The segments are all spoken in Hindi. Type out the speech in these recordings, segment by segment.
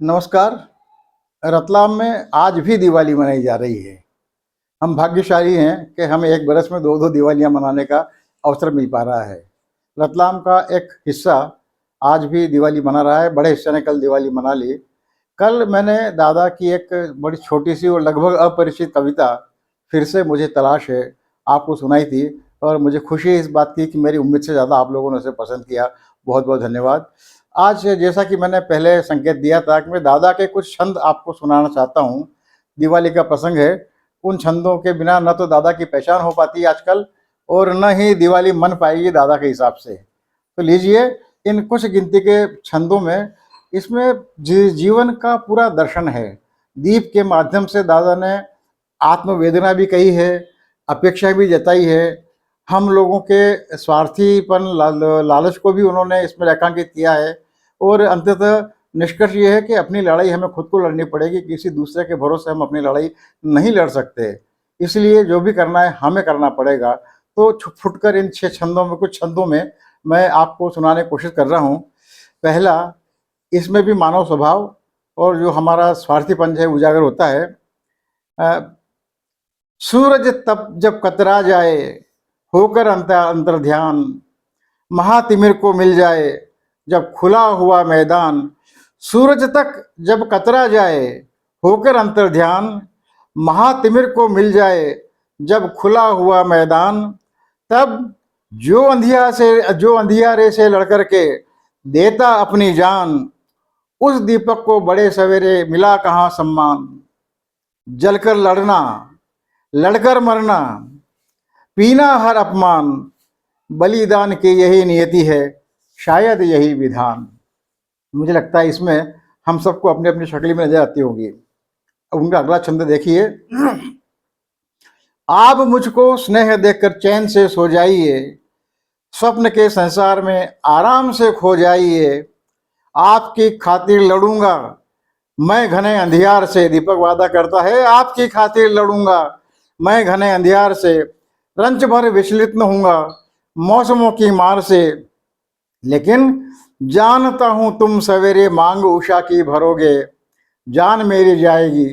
नमस्कार। रतलाम में आज भी दिवाली मनाई जा रही है। हम भाग्यशाली हैं कि हमें एक बरस में दो दो दिवालियां मनाने का अवसर मिल पा रहा है। रतलाम का एक हिस्सा आज भी दिवाली मना रहा है। बड़े हिस्से ने कल दिवाली मना ली। कल मैंने दादा की एक बड़ी छोटी सी और लगभग अपरिचित कविता फिर से मुझे तलाश है आपको सुनाई थी, और मुझे खुशी है इस बात की कि मेरी उम्मीद से ज़्यादा आप लोगों ने उसे पसंद किया। बहुत बहुत धन्यवाद। आज जैसा कि मैंने पहले संकेत दिया था कि मैं दादा के कुछ छंद आपको सुनाना चाहता हूँ। दिवाली का प्रसंग है। उन छंदों के बिना न तो दादा की पहचान हो पाती आजकल, और न ही दिवाली मन पाएगी दादा के हिसाब से। तो लीजिए, इन कुछ गिनती के छंदों में इसमें जीवन का पूरा दर्शन है। दीप के माध्यम से दादा ने आत्मवेदना भी कही है, अपेक्षा भी जताई है। हम लोगों के स्वार्थीपन, लालच को भी उन्होंने इसमें रेखांकित किया है। और अंततः निष्कर्ष ये है कि अपनी लड़ाई हमें खुद को लड़नी पड़ेगी, किसी दूसरे के भरोसे हम अपनी लड़ाई नहीं लड़ सकते। इसलिए जो भी करना है हमें करना पड़ेगा। तो फुटकर इन 6 छंदों में, कुछ छंदों में मैं आपको सुनाने की कोशिश कर रहा हूँ। पहला, इसमें भी मानव स्वभाव और जो हमारा स्वार्थीपन है उजागर होता है। सूरज तप जब कतरा जाए, होकर अंतर ध्यान, महातिमिर को मिल जाए जब खुला हुआ मैदान। सूरज तक जब कतरा जाए, होकर अंतर ध्यान, महातिमिर को मिल जाए जब खुला हुआ मैदान। तब जो अंधियारे से लड़कर के देता अपनी जान, उस दीपक को बड़े सवेरे मिला कहाँ सम्मान। जलकर लड़ना, लड़कर मरना, पीना हर अपमान, बलिदान की यही नियति है, शायद यही विधान। मुझे लगता है इसमें हम सबको अपनी अपनी शक्ल में नजर आती होगी। अब उनका अगला छंद देखिए। आप मुझको स्नेह देकर चैन से सो जाइए, स्वप्न के संसार में आराम से खो जाइए। आपकी खातिर लड़ूंगा मैं घने अंधियार से। दीपक वादा करता है, आपकी खातिर लड़ूंगा मैं घने अंधियार से। रंच भर विचलित न होऊंगा मौसमों की मार से। लेकिन जानता हूं तुम सवेरे मांग उषा की भरोगे। जान मेरी जाएगी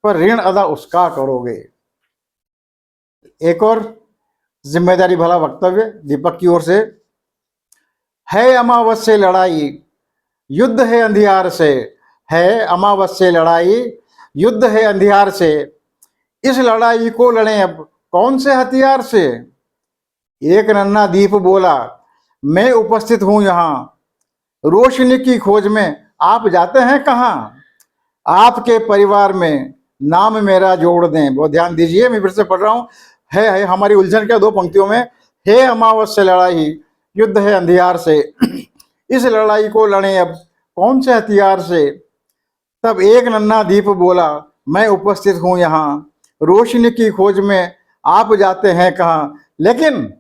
पर ऋण अदा उसका करोगे। एक और जिम्मेदारी भला वक्तव्य दीपक की ओर से। है अमावस्या लड़ाई, युद्ध है अंधियार से। है अमावस्या लड़ाई, युद्ध है अंधियार से। इस लड़ाई को लड़ें अब कौन से हथियार से। एक नन्हा दीप बोला, मैं उपस्थित हूं यहां, रोशनी की खोज में आप जाते हैं कहां। आपके परिवार में नाम मेरा जोड़ दें। बहुत ध्यान दीजिए, मैं फिर से पढ़ रहा हूं। है हमारी उलझन क्या, 2 पंक्तियों में। हे अमावस्या लड़ाई, युद्ध है अंधियार से। इस लड़ाई को लड़ें अब कौन से हथियार से। तब एक नन्हा दीप बोला, मैं उपस्थित हूं यहाँ, रोशनी की खोज में आप जाते हैं कहाँ। लेकिन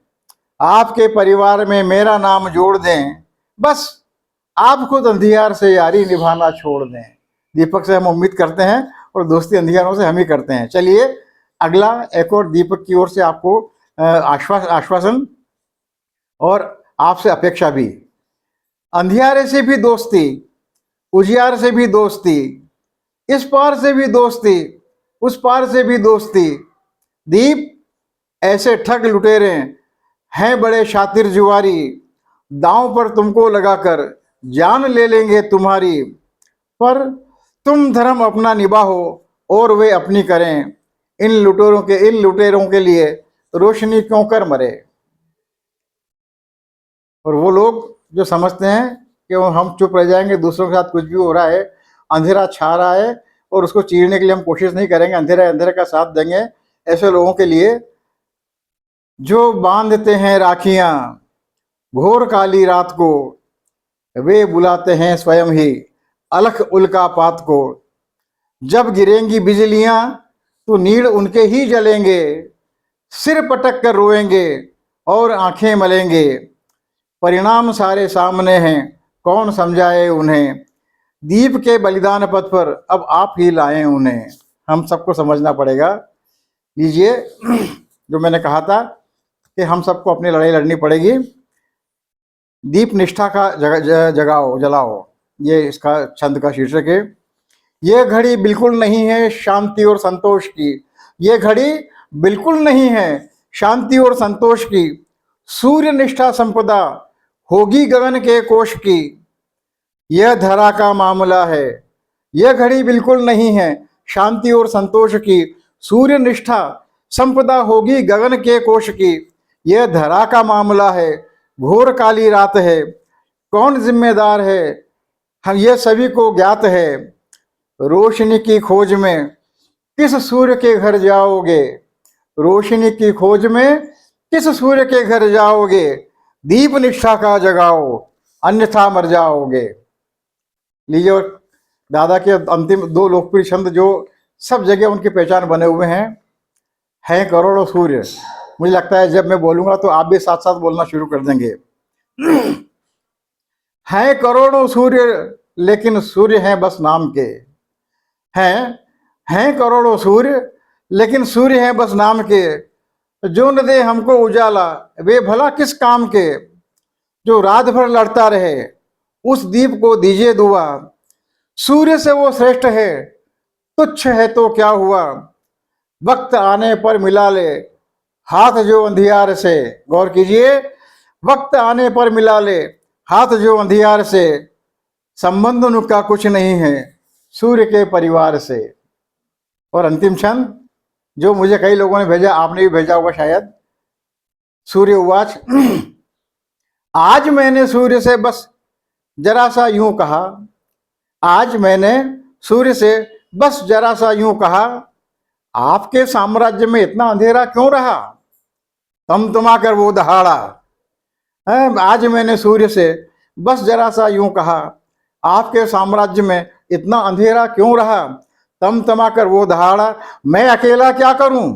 आपके परिवार में मेरा नाम जोड़ दें, बस आप खुद अंधियार से यारी निभाना छोड़ दें। दीपक से हम उम्मीद करते हैं और दोस्ती अंधियारों से हम ही करते हैं। चलिए अगला एक और दीपक की ओर से आपको आश्वासन और आपसे अपेक्षा भी। अंधियारे से भी दोस्ती, उजियार से भी दोस्ती, इस पार से भी दोस्ती, उस पार से भी दोस्ती। दीप ऐसे ठग लुटेरे हैं बड़े शातिर जुआरी, दांव पर तुमको लगाकर जान ले लेंगे तुम्हारी। पर तुम धर्म अपना निभाओ और वे अपनी करें, इन लुटेरों के लिए रोशनी क्यों कर मरे। और वो लोग जो समझते हैं कि हम चुप रह जाएंगे, दूसरों के साथ कुछ भी हो रहा है, अंधेरा छा रहा है और उसको चीरने के लिए हम कोशिश नहीं करेंगे, अंधेरे का साथ देंगे, ऐसे लोगों के लिए जो बांधते हैं राखियां घोर काली रात को, वे बुलाते हैं स्वयं ही अलख उल्कापात को। जब गिरेंगी बिजलियां तो नीड़ उनके ही जलेंगे, सिर पटक कर रोएंगे और आंखें मलेंगे। परिणाम सारे सामने हैं, कौन समझाए उन्हें। दीप के बलिदान पथ पर अब आप ही लाएं उन्हें। हम सबको समझना पड़ेगा। लीजिए, जो मैंने कहा था कि हम सबको अपनी लड़ाई लड़नी पड़ेगी। दीप निष्ठा का जगाओ जलाओ, ये इसका छंद का शीर्षक है। ये घड़ी बिल्कुल नहीं है शांति और संतोष की, ये घड़ी बिल्कुल नहीं है शांति और संतोष की। सूर्य निष्ठा संपदा होगी गगन के कोश की, यह धरा का मामला है। यह घड़ी बिल्कुल नहीं है शांति और संतोष की, सूर्य निष्ठा संपदा होगी गगन के कोश की, यह धरा का मामला है। घोर काली रात है, कौन जिम्मेदार है, हम ये सभी को ज्ञात है। रोशनी की खोज में किस सूर्य के घर जाओगे, रोशनी की खोज में किस सूर्य के घर जाओगे, दीप निष्ठा का जगाओ अन्यथा मर जाओगे। लीजिए, और दादा के अंतिम दो लोकप्रिय छंद जो सब जगह उनकी पहचान बने हुए हैं करोड़ों सूर्य। मुझे लगता है जब मैं बोलूंगा तो आप भी साथ साथ बोलना शुरू कर देंगे। हैं करोड़ों सूर्य लेकिन सूर्य हैं बस नाम के, हैं करोड़ों सूर्य लेकिन सूर्य हैं बस नाम के। जो न दे हमको उजाला वे भला किस काम के, जो रात भर लड़ता रहे उस दीप को दीजिए दुआ। सूर्य से वो श्रेष्ठ है, तुच्छ है तो क्या हुआ, वक्त आने पर मिला ले हाथ जो अंधियार से। गौर कीजिए, वक्त आने पर मिला ले हाथ जो अंधियार से, संबंध उनका कुछ नहीं है सूर्य के परिवार से। और अंतिम छंद जो मुझे कई लोगों ने भेजा, आपने भी भेजा होगा शायद। सूर्य उवाच आज मैंने सूर्य से बस जरा सा यूं कहा, आज मैंने सूर्य से बस जरा सा यूं कहा, आपके साम्राज्य में इतना अंधेरा क्यों रहा, तमतमाकर वो दहाड़ा। आज मैंने सूर्य से बस जरा सा यूं कहा, आपके साम्राज्य में इतना अंधेरा क्यों रहा, तमतमाकर वो दहाड़ा। मैं अकेला क्या करूं,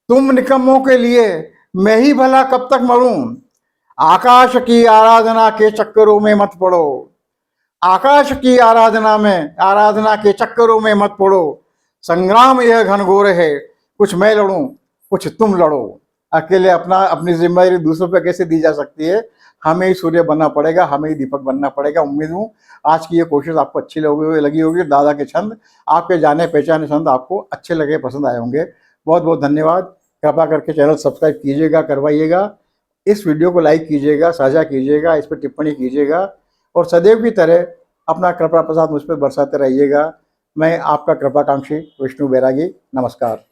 तुम निकम्मों के लिए मैं ही भला कब तक मरूं। आकाश की आराधना के चक्करों में मत पड़ो, आकाश की आराधना के चक्करों में मत पड़ो। संग्राम यह घनघोर है, कुछ मैं लड़ूं कुछ तुम लड़ो। अकेले अपनी जिम्मेदारी दूसरों पे कैसे दी जा सकती है, हमें ही सूर्य बनना पड़ेगा, हमें ही दीपक बनना पड़ेगा। उम्मीद हूँ आज की ये कोशिश आपको अच्छी लगी होगी। दादा के छंद, आपके जाने पहचाने छंद आपको अच्छे लगे, पसंद आए होंगे। बहुत बहुत धन्यवाद। कृपा करके चैनल सब्सक्राइब कीजिएगा, करवाइएगा। इस वीडियो को लाइक कीजिएगा, साझा कीजिएगा, इस पर टिप्पणी कीजिएगा और सदैव की तरह अपना कृपा प्रसाद मुझ पर बरसाते रहिएगा। मैं आपका कृपाकांक्षी विष्णु बैरागी। नमस्कार।